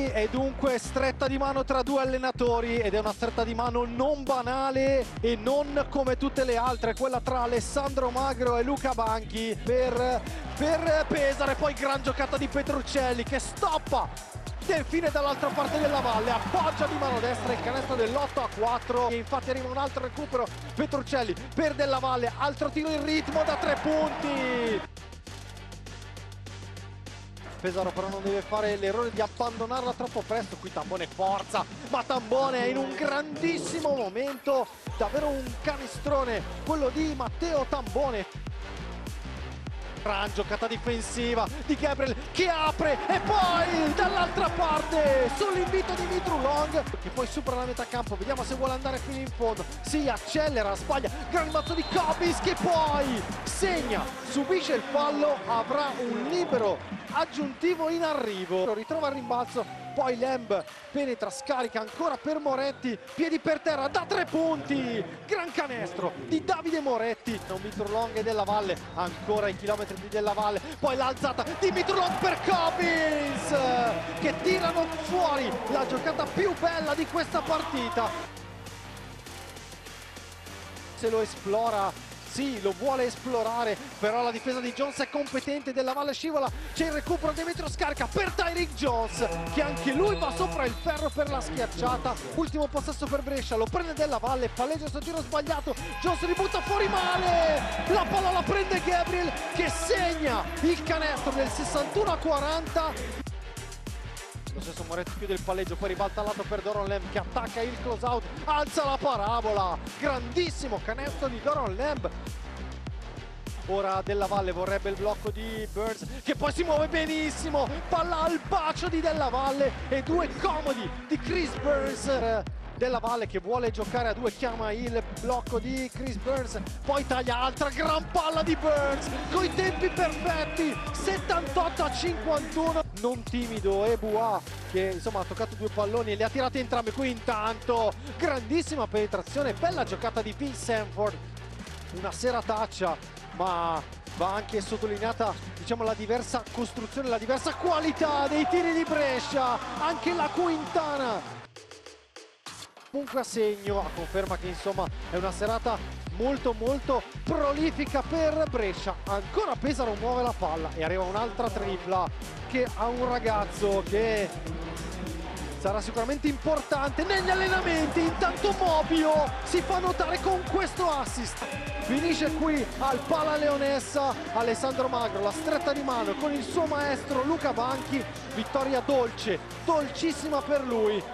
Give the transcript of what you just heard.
E dunque stretta di mano tra due allenatori, ed è una stretta di mano non banale e non come tutte le altre, quella tra Alessandro Magro e Luca Banchi per Pesaro. E poi gran giocata di Petruccelli che stoppa Delfine dall'altra parte della valle, appoggia di mano destra il canestro dell'8-4 e infatti arriva un altro recupero. Petruccelli per Della Valle, altro tiro in ritmo da 3 punti. Pesaro però non deve fare l'errore di abbandonarla troppo presto. Qui Tambone forza, ma Tambone è in un grandissimo momento, davvero un canestrone quello di Matteo Tambone. Gran giocata difensiva di Gabriel che apre e poi dall'altra parte sull'invito di Mitru Long che poi supera la metà campo. Vediamo se vuole andare fino in fondo. Si accelera, sbaglia, gran mazzo di Cobbis che poi segna, subisce il fallo, avrà un libero aggiuntivo in arrivo. Ritrova il rimbalzo, poi Lamb penetra, scarica ancora per Moretti, piedi per terra da 3 punti. Gran canestro di Davide Moretti. Un Mitru Long e Della Valle, ancora i chilometri di Della Valle, poi l'alzata di Mitru Long per Cobbins che tirano fuori la giocata più bella di questa partita. Se lo esplora, sì, lo vuole esplorare, però la difesa di Jones è competente. Della Valle scivola, c'è il recupero, Demetrio scarica per Tyreek Jones che anche lui va sopra il ferro per la schiacciata. Ultimo possesso per Brescia, lo prende Della Valle, palleggia il suo tiro sbagliato, Jones ributta fuori male, la palla la prende Gabriel che segna il canestro del 61-40. Lo stesso Moretti chiude il palleggio, poi ribalta al lato per Doron Lamb che attacca il close out, alza la parabola, grandissimo canestro di Doron Lamb. Ora Della Valle vorrebbe il blocco di Burns che poi si muove benissimo, palla al bacio di Della Valle e due comodi di Chris Burns. Della Valle che vuole giocare a due, chiama il blocco di Chris Burns, poi taglia, altra gran palla di Burns con i tempi perfetti, 78-51. Non timido Ebua che insomma ha toccato due palloni e li ha tirati entrambi. Qui intanto grandissima penetrazione, bella giocata di P. Sanford, una serataccia, ma va anche sottolineata diciamo la diversa costruzione, la diversa qualità dei tiri di Brescia, anche la Quintana comunque a segno, a conferma che insomma è una serata molto prolifica per Brescia. Ancora Pesaro muove la palla e arriva un'altra tripla che ha un ragazzo che sarà sicuramente importante negli allenamenti. Intanto Mobio si fa notare con questo assist. Finisce qui al Pala Leonessa Alessandro Magro, la stretta di mano con il suo maestro Luca Banchi. Vittoria dolce, dolcissima per lui.